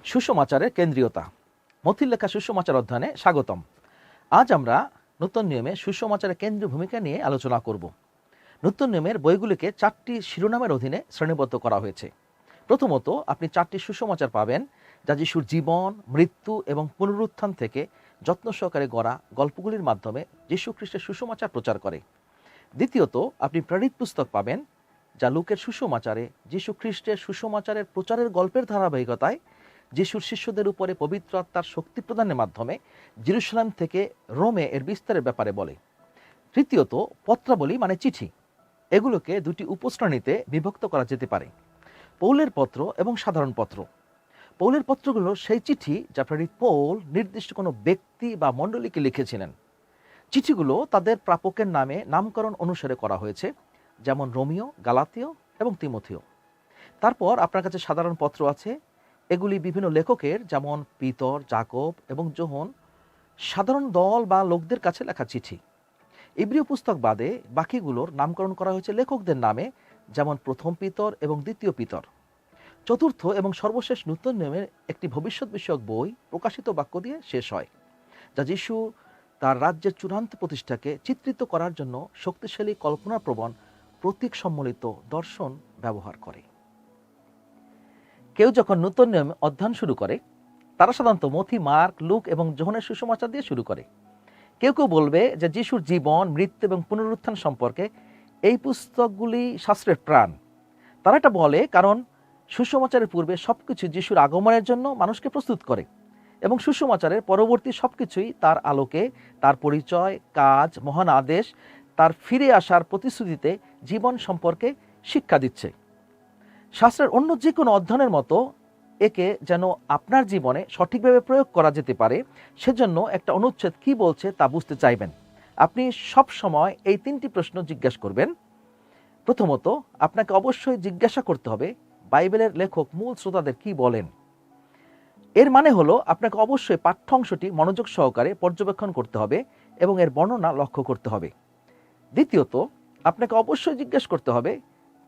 সুসমাচারের কেন্দ্রীয়তা। মথির লেখা সুসমাচার অধ্যয়নে স্বাগতম। আজ আমরা নূতন নিয়মে সুসমাচারের কেন্দ্রীয় ভূমিকা নিয়ে আলোচনা করব। নূতন নিয়মের বইগুলিকে 4টি শিরোনামের অধীনে শ্রেণীবদ্ধ করা হয়েছে। প্রথমত, আপনি 4টি সুসমাচার পাবেন যা যিশুর জীবন, মৃত্যু এবং পুনরুত্থান থেকে যত্ন সহকারে গড়া গল্পগুলির মাধ্যমে যীশু খ্রিস্টের সুসমাচার প্রচার করে। দ্বিতীয়ত, আপনি প্রেরিত পুস্তক পাবেন যা লুকের সুসমাচারে যীশু খ্রিস্টের সুসমাচারের প্রচারের গল্পের ধারাবাহিকতায় যিশুর শিষ্যদের উপরে পবিত্র আত্মার শক্তি প্রদানের মাধ্যমে জেরুসালেম থেকে রোমে এর বিস্তারের ব্যাপারে বলে। তৃতীয়ত, পত্রাবলী মানে চিঠি। এগুলোকে দুটি উপশ্রেণীতে বিভক্ত করা যেতে পারে: পৌলের পত্র এবং সাধারণ পত্র। পৌলের পত্রগুলো সেই চিঠি যা প্রেরিত পৌল নির্দিষ্ট কোনো ব্যক্তি বা মণ্ডলীকে লিখেছিলেন। চিঠিগুলো তাদের প্রাপকের নামে নামকরণ অনুসারে করা হয়েছে, যেমন রোমিও, গালাতীয় এবং তিমোথেও। তারপর আপনার কাছে সাধারণ পত্র আছে। এগুলি বিভিন্ন লেখকের, যেমন পিতর, জাকব এবং যোহন, সাধারণ দল বা লোকদের কাছে লেখা চিঠি। ইব্রিয় পুস্তক বাদে বাকিগুলোর নামকরণ করা হয়েছে লেখকদের নামে, যেমন প্রথম পিতর এবং দ্বিতীয় পিতর। চতুর্থ এবং সর্বশেষ নূতন নিয়মের একটি ভবিষ্যৎ বিষয়ক বই প্রকাশিত বাক্য দিয়ে শেষ হয়, যা যিশু তার রাজ্যের চূড়ান্ত প্রতিষ্ঠাকে চিত্রিত করার জন্য শক্তিশালী কল্পনাপ্রবণ প্রতীক সম্বলিত দর্শন ব্যবহার করে। কেউ যখন নূতন নিয়ম অধ্যয়ন শুরু করে, তারা সাধারণত মথি, মার্ক, লুক এবং যোহনের সুসমাচার দিয়ে শুরু করে। কেউ কেউ বলবে যে যিশুর জীবন, মৃত্যু এবং পুনরুত্থান সম্পর্কে এই পুস্তকগুলি শাস্ত্রের প্রাণ। তারা এটা বলে কারণ সুসমাচারের পূর্বে সবকিছু যিশুর আগমনের জন্য মানুষকে প্রস্তুত করে, এবং সুসমাচারের পরবর্তী সবকিছুই তার আলোকে, তার পরিচয়, কাজ, মহান আদেশ, তার ফিরে আসার প্রতিশ্রুতিতে জীবন সম্পর্কে শিক্ষা দিচ্ছে। শাস্ত্রের অন্য যে কোনো অধ্যয়নের মতো একে যেন আপনার জীবনে সঠিকভাবে প্রয়োগ করা যেতে পারে, সেজন্য একটা অনুচ্ছেদ কি বলছে তা বুঝতে চাইবেন। আপনি সব সময় এই 3টি প্রশ্ন জিজ্ঞাসা করবেন। প্রথমত, আপনাকে অবশ্যই জিজ্ঞাসা করতে হবে বাইবেলের লেখক মূল শ্রোতাদের কি বলেন। এর মানে হলো আপনাকে অবশ্যই পাঠ্য অংশটি মনোযোগ সহকারে পর্যবেক্ষণ করতে হবে এবং এর বর্ণনা লক্ষ্য করতে হবে। দ্বিতীয়ত, আপনাকে অবশ্যই জিজ্ঞাসা করতে হবে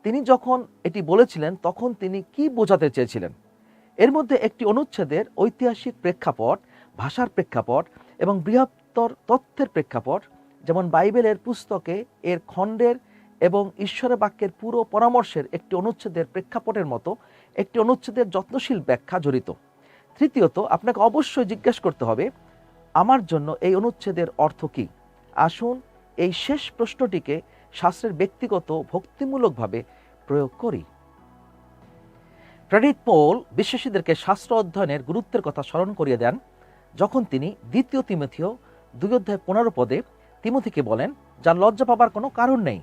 তিনি যখন এটি বলেছিলেন তখন তিনি কি বোঝাতে চেয়েছিলেন। এর মধ্যে একটি অনুচ্ছেদের ঐতিহাসিক প্রেক্ষাপট, ভাষার প্রেক্ষাপট এবং বৃহত্তর তথ্যের প্রেক্ষাপট, যেমন বাইবেলের পুস্তকে এর খণ্ডের এবং ঈশ্বরের বাক্যের পুরো পরামর্শের একটি অনুচ্ছেদের প্রেক্ষাপটের মতো একটি অনুচ্ছেদের যত্নশীল ব্যাখ্যা জড়িত। তৃতীয়ত, আপনাকে অবশ্যই জিজ্ঞাসা করতে হবে আমার জন্য এই অনুচ্ছেদের অর্থ কী। আসুন এই শেষ প্রশ্নটিকে শাস্ত্রের ব্যক্তিগত ভক্তিমূলকভাবে প্রয়োগ করি। প্রেরিত পৌল বিশ্বাসীদেরকে শাস্ত্র অধ্যয়নের গুরুত্বের কথা স্মরণ করিয়ে দেন যখন তিনি 2 তিমোথেও 2:15 তিমোথীকে বলেন, যার লজ্জা পাবার কোনো কারণ নেই,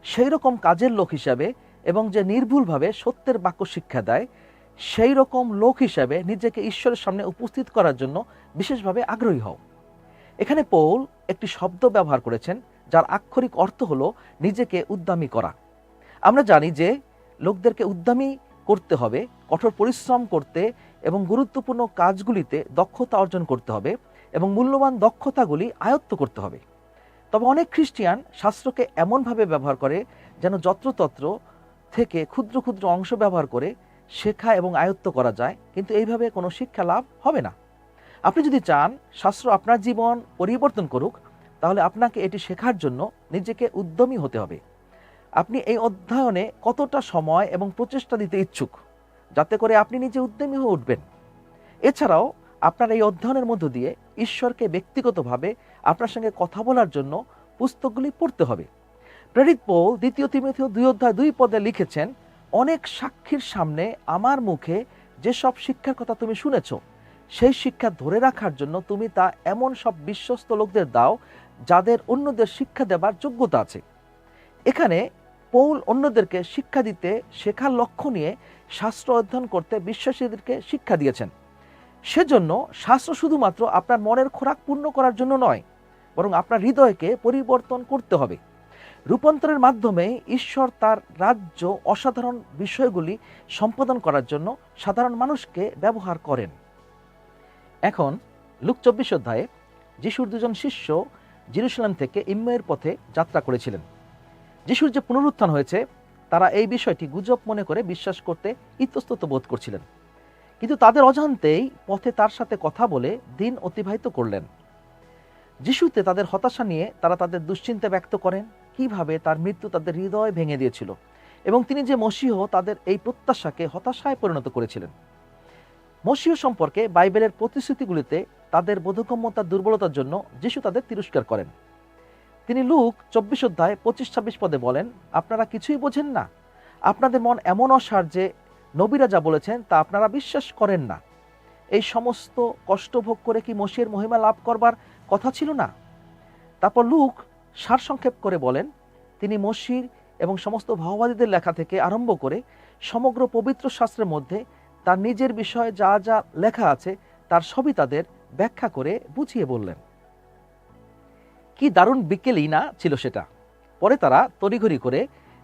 সেই রকম কাজের লোক হিসাবে এবং যে নির্ভুলভাবে সত্যের বাক্য শিক্ষা দেয়, সেই রকম লোক হিসাবে নিজেকে ঈশ্বরের সামনে উপস্থিত করার জন্য বিশেষভাবে আগ্রহী হও। এখানে পৌল একটি শব্দ ব্যবহার করেছেন যার আক্ষরিক অর্থ হলো নিজেকে উদ্যমী করা। আমরা জানি যে লোকদেরকে উদ্যমী করতে হবে, কঠোর পরিশ্রম করতে এবং গুরুত্বপূর্ণ কাজগুলিতে দক্ষতা অর্জন করতে হবে এবং মূল্যবান দক্ষতাগুলি আয়ত্ত করতে হবে। তবে অনেক খ্রিস্টিয়ান শাস্ত্রকে এমনভাবে ব্যবহার করে যেন যত্রতত্র থেকে ক্ষুদ্র ক্ষুদ্র অংশ ব্যবহার করে শেখা এবং আয়ত্ত করা যায়, কিন্তু এইভাবে কোনো শিক্ষা লাভ হবে না। আপনি যদি চান শাস্ত্র আপনার জীবন পরিবর্তন করুক, তাহলে আপনাকে এটি শেখার জন্য নিজেকে উদ্যমী হতে হবে। আপনি এই অধ্যয়নে কতটা সময় এবং প্রচেষ্টা দিতে ইচ্ছুক, যাতে করে আপনি নিজে উদ্যমী হয়ে উঠবেন। এছাড়াও আপনার এই অধ্যয়নের মধ্য দিয়ে ঈশ্বরকে ব্যক্তিগতভাবে আপনার সঙ্গে কথা বলার জন্য পুস্তকগুলি পড়তে হবে। প্রেরিত পৌল 2 তিমোথেও 2:2 লিখেছেন, অনেক সাক্ষীর সামনে আমার মুখে যেসব শিক্ষার কথা তুমি শুনেছ, সেই শিক্ষা ধরে রাখার জন্য তুমি তা এমন সব বিশ্বস্ত লোকদের দাও যাদের অন্যদের শিক্ষা দেবার যোগ্যতা আছে। এখানে পৌল অন্যদেরকে শিক্ষা দিতে শেখার লক্ষ্য নিয়ে শাস্ত্র অধ্যয়ন করতে বিশ্বাসীদেরকে শিক্ষা দিয়েছেন। সেজন্য শাস্ত্র শুধুমাত্র আপনার মনের খোরাক পূর্ণ করার জন্য নয়, বরং আপনার হৃদয়কে পরিবর্তন করতে হবে। রূপান্তরের মাধ্যমে ঈশ্বর তার রাজ্য অসাধারণ বিষয়গুলি সম্পাদন করার জন্য সাধারণ মানুষকে ব্যবহার করেন। এখন লুক 24 অধ্যায়ে যিশুর 2জন শিষ্য জেরুসালেম থেকে ইম্মাউয়ের পথে যাত্রা করেছিলেন। যিশুর যে পুনরুত্থান হয়েছে তারা এই বিষয়টি গুজব মনে করে বিশ্বাস করতে ইতস্তত বোধ করছিলেন। কিন্তু তাদের অজান্তেই পথে তার সাথে কথা বলে দিন অতিবাহিত করলেন। যিশুতে তাদের হতাশা নিয়ে তারা তাদের দুশ্চিন্তা ব্যক্ত করেন, কিভাবে তার মৃত্যু তাদের হৃদয় ভেঙে দিয়েছিল এবং তিনি যে মসীহ তাদের এই প্রত্যাশাকে হতাশায় পরিণত করেছিলেন। মসীহ সম্পর্কে বাইবেলের প্রতিশ্রুতিগুলিতে তাদের বোধগম্যতার দুর্বলতার জন্য যিশু তাদের তিরস্কার করেন। তিনি লুক 24 অধ্যায় 25-26 পদে বলেন, আপনারা কিছুই বোঝেন না, আপনাদের মন এমন অসার যে নবীরা যা বলেছেন তা আপনারা বিশ্বাস করেন না। এই সমস্ত কষ্ট ভোগ করে কি মসীহের মহিমা লাভ করবার কথা ছিল না? তারপর লুক সারসংক্ষেপ করে বলেন, তিনি মসীহ এবং সমস্ত ভাববাদীদের লেখা থেকে আরম্ভ করে সমগ্র পবিত্র শাস্ত্রের মধ্যে তার নিজের বিষয়ে যা যা লেখা আছে তার সবই তাদের ব্যাখ্যা করে বুঝিয়ে বললেন। কি দারুণ বিকেলই না ছিল সেটা। পরে তারা তড়িঘড়ি করে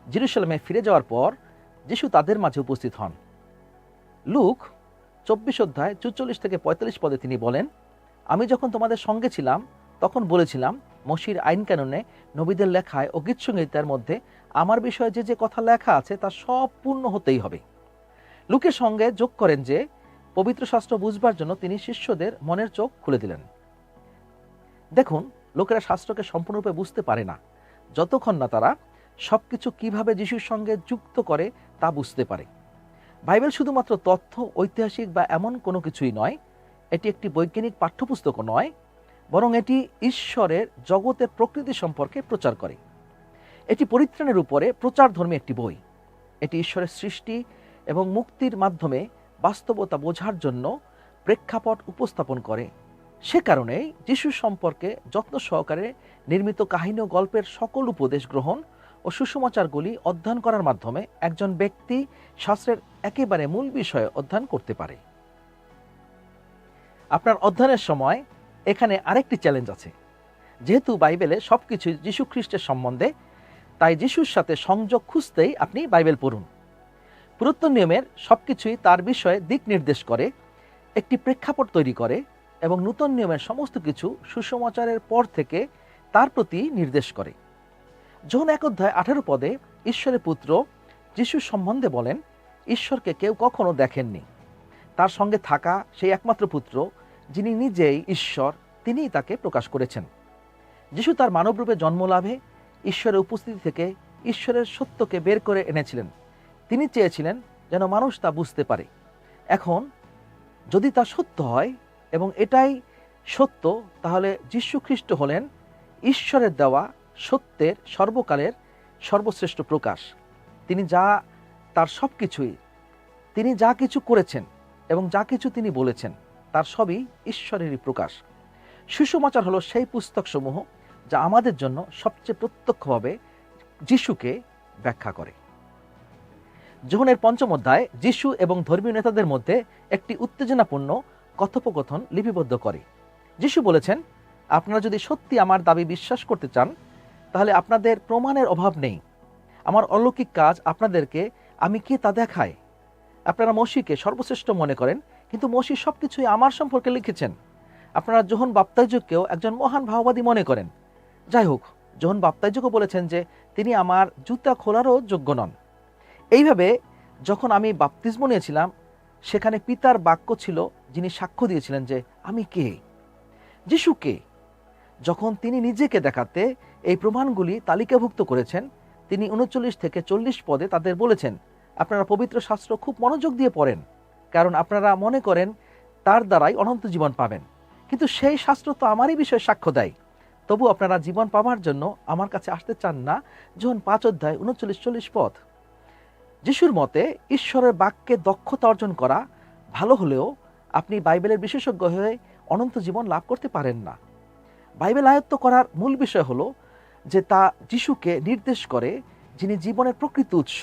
জেরুজালেমে ফিরে যাওয়ার পর যিশু তাদের মাঝে উপস্থিত হন। লুক 24 অধ্যায় 44-45 পদে তিনি বলেন, আমি যখন তোমাদের সঙ্গে ছিলাম তখন বলেছিলাম, মসীর আইন কানুনে, নবীদের লেখায় ও গীত সংগীতের মধ্যে আমার বিষয়ে যে যে কথা লেখা আছে তা সব পূর্ণ হতেই হবে। লুকের সঙ্গে যোগ করেন যে পবিত্র শাস্ত্র বুঝবার জন্য তিনি শিষ্যদের মনের চোখ খুলে দিলেন। দেখুন, লোকেরা শাস্ত্রকে সম্পূর্ণরূপে বুঝতে পারে না যতক্ষণ না তারা সবকিছু কিভাবে যিশুর সঙ্গে যুক্ত করে তা বুঝতে পারে। বাইবেল শুধুমাত্র তথ্য, ঐতিহাসিক বা এমন কোনো কিছুই নয়। এটি একটি বৈজ্ঞানিক পাঠ্যপুস্তকও নয়, বরং এটি ঈশ্বরের জগতের প্রকৃতি সম্পর্কে প্রচার করে। এটি পরিত্রাণের উপরে প্রচারধর্মী একটি বই। এটি ঈশ্বরের সৃষ্টি এবং মুক্তির মাধ্যমে বাস্তবতা বোঝার জন্য প্রেক্ষাপট উপস্থাপন করে। সে কারণেই যিশু সম্পর্কে যত্ন সহকারে নির্মিত কাহিনী ও গল্পের সকল উপদেশ গ্রহণ ও সুসমাচারগুলি অধ্যয়ন করার মাধ্যমে একজন ব্যক্তি শাস্ত্রের একেবারে মূল বিষয়ে অধ্যয়ন করতে পারে। আপনার অধ্যয়নের সময় এখানে আরেকটি চ্যালেঞ্জ আছে। যেহেতু বাইবেলে সবকিছু যিশু খ্রিস্টের সম্বন্ধে, তাই যিশুর সাথে সংযোগ খুঁজতেই আপনি বাইবেল পড়ুন। পুরাতন নিয়মের সবকিছুই তার বিষয়ে দিক নির্দেশ করে, একটি প্রেক্ষাপট তৈরি করে এবং নূতন নিয়মের সমস্ত কিছু সুসমাচারের পর থেকে তার প্রতি নির্দেশ করে। যোহন 1 অধ্যায় 18 পদে ঈশ্বরের পুত্র যিশুর সম্বন্ধে বলেন, ঈশ্বরকে কেউ কখনো দেখেননি। তার সঙ্গে থাকা সেই একমাত্র পুত্র, যিনি নিজেই ঈশ্বর, তিনিই তাকে প্রকাশ করেছেন। যিশু তার মানবরূপে জন্মলাভে ঈশ্বরের উপস্থিতি থেকে ঈশ্বরের সত্যকে বের করে এনেছিলেন। তিনি চেয়েছিলেন যেন মানুষ তা বুঝতে পারে। এখন যদি তা সত্য হয় এবং এটাই সত্য, তাহলে যীশু খ্রিস্ট হলেন ঈশ্বরের দেওয়া সত্যের সর্বকালের সর্বশ্রেষ্ঠ প্রকাশ। তিনি তার সব কিছুই, তিনি যা কিছু করেছেন এবং যা কিছু তিনি বলেছেন তার সবই ঈশ্বরেরই প্রকাশ। সুসমাচার হলো সেই পুস্তকসমূহ যা আমাদের জন্য সবচেয়ে প্রত্যক্ষভাবে যিশুকে ব্যাখ্যা করে। যোহনের 5 অধ্যায় যিশু এবং ধর্মীয় নেতাদের মধ্যে একটি উত্তেজনাপূর্ণ কথোপকথন লিপিবদ্ধ করে। যিশু বলেছেন, আপনারা যদি সত্যি আমার দাবি বিশ্বাস করতে চান তাহলে আপনাদের প্রমাণের অভাব নেই। আমার অলৌকিক কাজ আপনাদেরকে আমি কে তা দেখায়। আপনারা মসীহকে সর্বশ্রেষ্ঠ মনে করেন, কিন্তু মসীহ সবকিছুই আমার সম্পর্কে লিখেছেন। আপনারা যোহন বাপ্তাইজককেও একজন মহান ভাববাদী মনে করেন। যাই হোক, যোহন বাপ্তাইজকও বলেছেন যে তিনি আমার জুতা খোলারও যোগ্য নন। এইভাবে যখন আমি বাপ্তিস্ম নিয়েছিলাম, সেখানে পিতার বাক্য ছিল, যিনি সাক্ষ্য দিয়েছিলেন যে আমি কে। যিশু কে? যখন তিনি নিজেকে দেখাতে এই প্রমাণগুলি তালিকাভুক্ত করেছেন, তিনি 39-40 পদে তাদের বলেছেন, আপনারা পবিত্র শাস্ত্র খুব মনোযোগ দিয়ে পড়েন, কারণ আপনারা মনে করেন তার দ্বারাই অনন্ত জীবন পাবেন। কিন্তু সেই শাস্ত্র তো আমারই বিষয়ে সাক্ষ্য দেয়। তবু আপনারা জীবন পাবার জন্য আমার কাছে আসতে চান না। যোহন 5 অধ্যায় 39-40 পদ। যিশুর মতে ঈশ্বরের বাক্যে দক্ষতা অর্জন করা ভালো হলেও আপনি বাইবেলের বিশেষজ্ঞ হয়ে অনন্ত জীবন লাভ করতে পারেন না। বাইবেল আয়ত্ত করার মূল বিষয় হলো যে তা যিশুকে নির্দেশ করে, যিনি জীবনের প্রকৃত উৎস।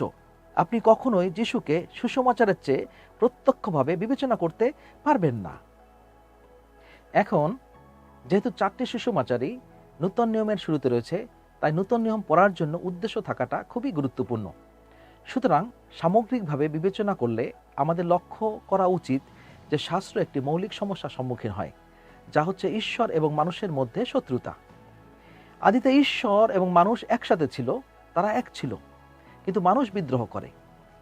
আপনি কখনোই যিশুকে সুসমাচারের চেয়ে প্রত্যক্ষভাবে বিবেচনা করতে পারবেন না। এখন যেহেতু 4টি সুসমাচারই নূতন নিয়মের শুরুতে রয়েছে, তাই নূতন নিয়ম পড়ার জন্য উদ্দেশ্য থাকাটা খুবই গুরুত্বপূর্ণ। সুতরাং সামগ্রিকভাবে বিবেচনা করলে আমাদের লক্ষ্য করা উচিত যে শাস্ত্র একটি মৌলিক সমস্যার সম্মুখীন হয়, যা হচ্ছে ঈশ্বর এবং মানুষের মধ্যে শত্রুতা। আদিতে ঈশ্বর এবং মানুষ একসাথে ছিল, তারা এক ছিল, কিন্তু মানুষ বিদ্রোহ করে।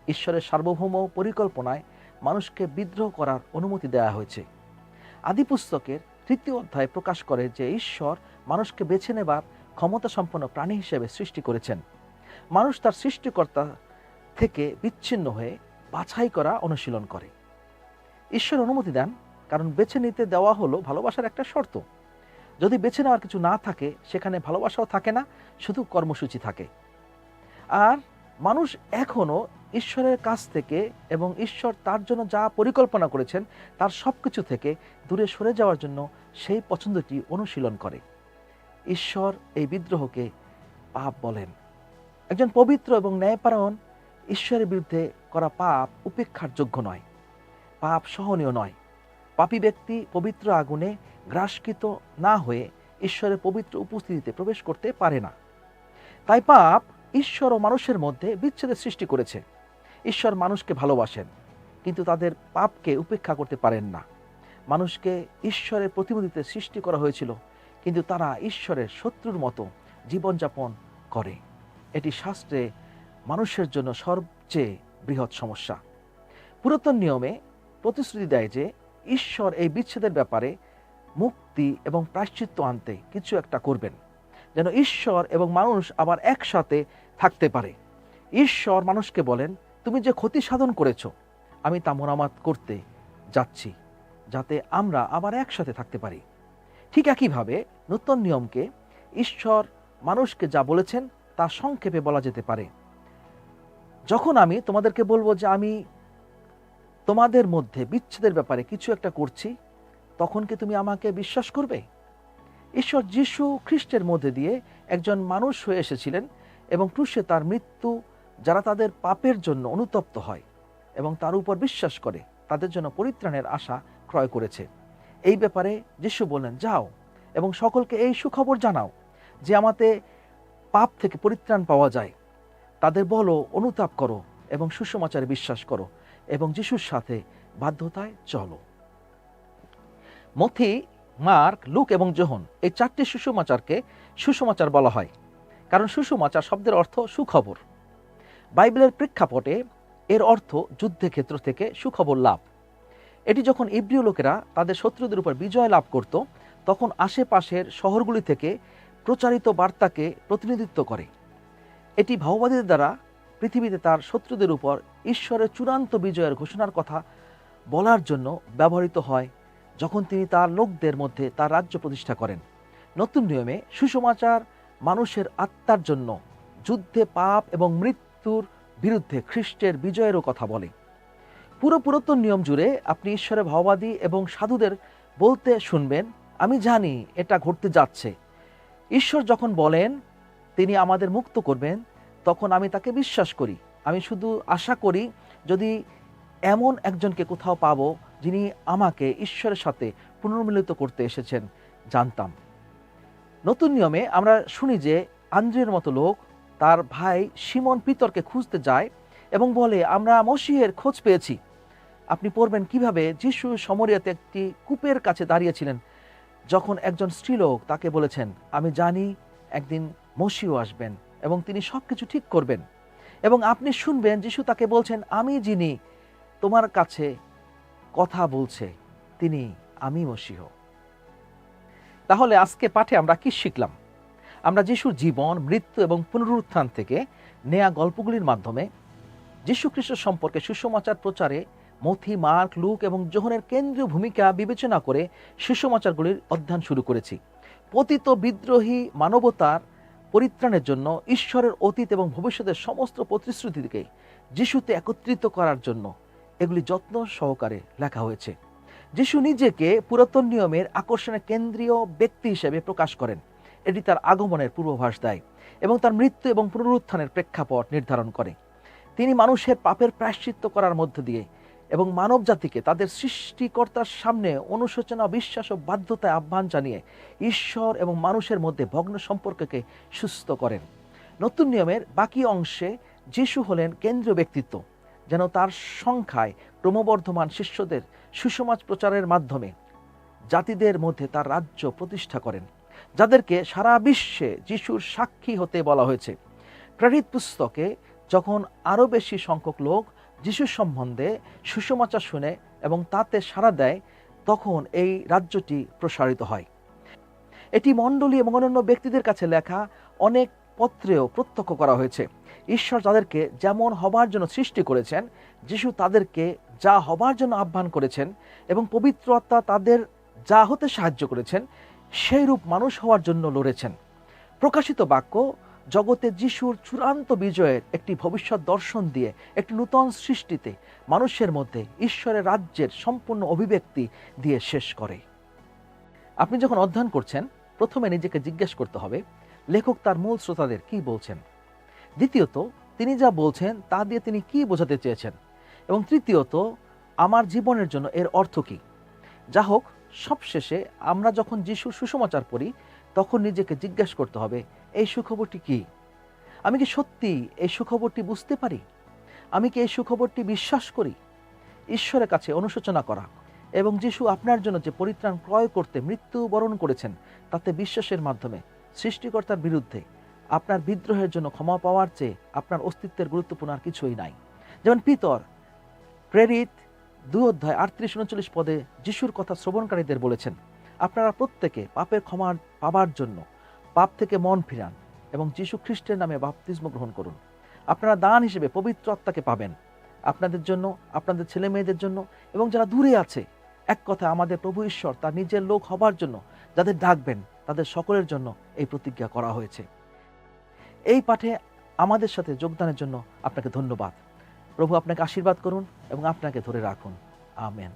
ঈশ্বরের সার্বভৌম পরিকল্পনায় মানুষকে বিদ্রোহ করার অনুমতি দেওয়া হয়েছে। আদি পুস্তকের 3য় অধ্যায় প্রকাশ করে যে ঈশ্বর মানুষকে বেছে নেবার ক্ষমতা সম্পন্ন প্রাণী হিসেবে সৃষ্টি করেছেন। মানুষ তার সৃষ্টিকর্তা থেকে বিচ্ছিন্ন হয়ে বাছাই করা অনুশীলন করে। ঈশ্বর অনুমতি দেন, কারণ বেছে নিতে দেওয়া হলো ভালোবাসার একটা শর্ত। যদি বেছে নেওয়ার কিছু না থাকে, সেখানে ভালোবাসাও থাকে না, শুধু কর্মসূচি থাকে। আর মানুষ এখনো ঈশ্বরের কাছ থেকে এবং ঈশ্বর তার জন্য যা পরিকল্পনা করেছেন তার সবকিছু থেকে দূরে সরে যাওয়ার জন্য সেই পছন্দটি অনুশীলন করে। ঈশ্বর এই বিদ্রোহকে পাপ বলেন। একজন পবিত্র এবং ন্যায়পরায়ণ ঈশ্বরের বিরুদ্ধে করা পাপ উপেক্ষার যোগ্য নয়, পাপ সহনীয় নয়। পাপী ব্যক্তি পবিত্র আগুনে গ্রাসকৃত না হয়ে ঈশ্বরের পবিত্র উপস্থিতিতে প্রবেশ করতে পারে না। তাই পাপ ঈশ্বর ও মানুষের মধ্যে বিচ্ছেদের সৃষ্টি করেছে। ঈশ্বর মানুষকে ভালোবাসেন, কিন্তু তাদের পাপকে উপেক্ষা করতে পারেন না। মানুষকে ঈশ্বরের প্রতিনিধিতে সৃষ্টি করা হয়েছিল, কিন্তু তারা ঈশ্বরের শত্রুর মতো জীবনযাপন করে। এটি শাস্ত্রে মানুষের জন্য সবচেয়ে বৃহৎ সমস্যা। পুরাতন নিয়মে প্রতিশ্রুতি দেয় যে ঈশ্বর এই বিচ্ছেদের ব্যাপারে মুক্তি এবং প্রায়শ্চিত্ত আনতে কিছু একটা করবেন, যেন ঈশ্বর এবং মানুষ আবার একসাথে থাকতে পারে। ঈশ্বর মানুষকে বলেন, তুমি যে ক্ষতি সাধন করেছ আমি তা মেরামত করতে যাচ্ছি, যাতে আমরা আবার একসাথে থাকতে পারি। ঠিক একইভাবে নতুন নিয়মকে ঈশ্বর মানুষকে যা বলেছেন তা সংক্ষেপে বলা যেতে পারে। যখন আমি তোমাদেরকে বলবো যে আমি তোমাদের মধ্যে বিচ্ছেদের ব্যাপারে কিছু একটা করছি, তখন কি তুমি আমাকে বিশ্বাস করবে? ঈশ্বর যিশু খ্রিস্টের মধ্যে দিয়ে একজন মানুষ হয়ে এসেছিলেন এবং ক্রুশে তার মৃত্যু যারা তাদের পাপের জন্য অনুতপ্ত হয় এবং তার উপর বিশ্বাস করে তাদের জন্য পরিত্রাণের আশা ক্রয় করেছে। এই ব্যাপারে যিশু বললেন, যাও এবং সকলকে এই সুখবর জানাও যে আমাদের পাপ থেকে পরিত্রাণ পাওয়া যায়। তাদের বলো, অনুতাপ করো এবং সুসমাচারে বিশ্বাস করো এবং যিশুর সাথে বাধ্যতায় চলো। মথি, মার্ক, লুক এবং যোহন এই 4টি সুসমাচারকে সুসমাচার বলা হয়, কারণ সুসমাচার শব্দের অর্থ সুখবর। বাইবেলের প্রেক্ষাপটে এর অর্থ যুদ্ধক্ষেত্র থেকে সুখবর লাভ। এটি যখন ইব্রিয় লোকেরা তাদের শত্রুদের উপর বিজয় লাভ করত, তখন আশেপাশের শহরগুলি থেকে প্রচারিত বার্তাকে প্রতিনিধিত্ব করে। এটি ভাওবাদীদের দ্বারা পৃথিবীতে তার শত্রুদের উপর ঈশ্বরের চূড়ান্ত বিজয়ের ঘোষণার কথা বলার জন্য ব্যবহৃত হয়, যখন তিনি তার লোকদের মধ্যে তার রাজ্য প্রতিষ্ঠা করেন। নতুন নিয়মে সুসমাচার মানুষের আত্মার জন্য যুদ্ধে পাপ এবং মৃত্যুর বিরুদ্ধে খ্রিস্টের বিজয়েরও কথা বলে। পুরো পুরাতন নিয়ম জুড়ে আপনি ঈশ্বরের ভাওবাদী এবং সাধুদের বলতে শুনবেন, আমি জানি এটা ঘটতে যাচ্ছে। ঈশ্বর যখন বলেন তিনি আমাদের মুক্ত করবেন, তখন আমি তাকে বিশ্বাস করি। আমি শুধু আশা করি যদি এমন একজনকে কোথাও পাবো যিনি আমাকে ঈশ্বরের সাথে পুনর্মিলিত করতে এসেছেন জানতাম। নতুন নিয়মে আমরা শুনি যে আন্দ্রের মতো লোক তার ভাই শিমন পিতরকে খুঁজতে যায় এবং বলে, আমরা মসিহের খোঁজ পেয়েছি। আপনি পড়বেন কিভাবে যিশু সমরিয়াতে একটি কূপের কাছে দাঁড়িয়েছিলেন, যখন একজন স্ত্রীলোক তাকে বলেছেন, আমি জানি একদিন মসিহ আসবেন এবং তিনি সবকিছু ঠিক করবেন। এবং আপনি শুনবেন যিশু তাকে বলছেন, আমি যিনি তোমার কাছে কথা বলছে তিনি আমি মসিহ। তাহলে আজকে পাঠে আমরা কি শিখলাম? আমরা যিশুর জীবন, মৃত্যু এবং পুনরুত্থান থেকে নেয়া গল্পগুলির মাধ্যমে যিশু খ্রিস্ট সম্পর্কে সুসমাচার প্রচারে মথি, মার্ক, লুক এবং যোহনের কেন্দ্রীয় ভূমিকা বিবেচনা করে সুসমাচারগুলির অধ্যয়ন শুরু করেছি। পতিত বিদ্রোহী মানবতার পরিত্রাণের জন্য ঈশ্বরের অতীত এবং ভবিষ্যতের সমস্ত প্রতিশ্রুতিকে যিশুতে একত্রিত করার জন্য এগুলি যত্ন সহকারে লেখা হয়েছে। যিশু নিজেকে পুরাতন নিয়মের আকর্ষণের কেন্দ্রীয় ব্যক্তি হিসেবে প্রকাশ করেন। এটি তার আগমনের পূর্বাভাস দেয় এবং তার মৃত্যু এবং পুনরুত্থানের প্রেক্ষাপট নির্ধারণ করে। তিনি মানুষের পাপের প্রায়শ্চিত্ত করার মধ্য দিয়ে এবং মানব জাতিকে তাদের সৃষ্টিকর্তার সামনে অনুশোচনা, বিশ্বাস ও বাধ্যতায় আহ্বান জানিয়ে ঈশ্বর এবং মানুষের মধ্যে ভগ্ন সম্পর্ককে সুস্থ করেন। নতুন নিয়মের বাকি অংশে যিশু হলেন কেন্দ্রীয় ব্যক্তিত্ব, যেন তার সংখ্যায় ক্রমবর্ধমান শিষ্যদের সুসমাজ প্রচারের মাধ্যমে জাতিদের মধ্যে তার রাজ্য প্রতিষ্ঠা করেন, যাদেরকে সারা বিশ্বে যিশুর সাক্ষী হতে বলা হয়েছে। প্রেরিত পুস্তকে যখন আরও বেশি সংখ্যক লোক যিশুর সম্বন্ধে সুসমাচার শুনে এবং তাতে সাড়া দেয়, তখন এই রাজ্যটি প্রসারিত হয়। এটি মণ্ডলী এবং অন্যান্য ব্যক্তিদের কাছে লেখা অনেক পত্রেও প্রত্যক্ষ করা হয়েছে। ঈশ্বর তাদেরকে যেমন হবার জন্য সৃষ্টি করেছেন, যিশু তাদেরকে যা হবার জন্য আহ্বান করেছেন এবং পবিত্র আত্মা তাদের যা হতে সাহায্য করেছেন, সেই রূপ মানুষ হওয়ার জন্য লড়েছেন। প্রকাশিত বাক্য জগতে যিশুর চূড়ান্ত বিজয়ের একটি ভবিষ্যৎ দর্শন দিয়ে একটি নূতন সৃষ্টিতে মানুষের মধ্যে ঈশ্বরের রাজ্যের সম্পূর্ণ অভিব্যক্তি দিয়ে শেষ করে। আপনি যখন অধ্যয়ন করছেন, প্রথমে নিজেকে জিজ্ঞেস করতে হবে লেখক তার মূল শ্রোতাদের কি বলছেন, দ্বিতীয়ত তিনি যা বলছেন তা দিয়ে তিনি কি বোঝাতে চেয়েছেন, এবং তৃতীয়ত আমার জীবনের জন্য এর অর্থ কি। যা হোক, সবশেষে আমরা যখন যিশুর সুসমাচার পড়ি, তখন নিজেকে জিজ্ঞেস করতে হবে এই সুখবরটি কি? আমি কি সত্যি এই সুখবরটি বুঝতে পারি? আমি কি এই সুখবরটি বিশ্বাস করি? ঈশ্বরের কাছে অনুশোচনা করা এবং যিশু আপনার জন্য যে পরিত্রাণ ক্রয় করতে মৃত্যুবরণ করেছেন, তাতে বিশ্বাসের মাধ্যমে সৃষ্টিকর্তার বিরুদ্ধে আপনার বিদ্রোহের জন্য ক্ষমা পাওয়ার চেয়ে আপনার অস্তিত্বের গুরুত্বপূর্ণ আর কিছুই নাই। যেমন পিতর প্রেরিত 2:38-39 পদে যিশুর কথা শ্রবণকারীদের বলেছেন, আপনারা প্রত্যেকে পাপের ক্ষমা পাবার জন্য পাপ থেকে মন ফিরান এবং যিশু খ্রিস্টের নামে বাপ্তিস্ম গ্রহণ করুন। আপনারা দান হিসেবে পবিত্র আত্মাকে পাবেন, আপনাদের জন্য, আপনাদের ছেলে মেয়েদের জন্য এবং যারা দূরে আছে। এক কথা, আমাদের প্রভু ঈশ্বর তার নিজের লোক হবার জন্য যাদের ডাকবেন, তাদের সকলের জন্য এই প্রতিজ্ঞা করা হয়েছে। এই পাঠে আমাদের সাথে যোগদানের জন্য আপনাকে ধন্যবাদ। প্রভু আপনাকে আশীর্বাদ করুন এবং আপনাকে ধরে রাখুন। আমেন।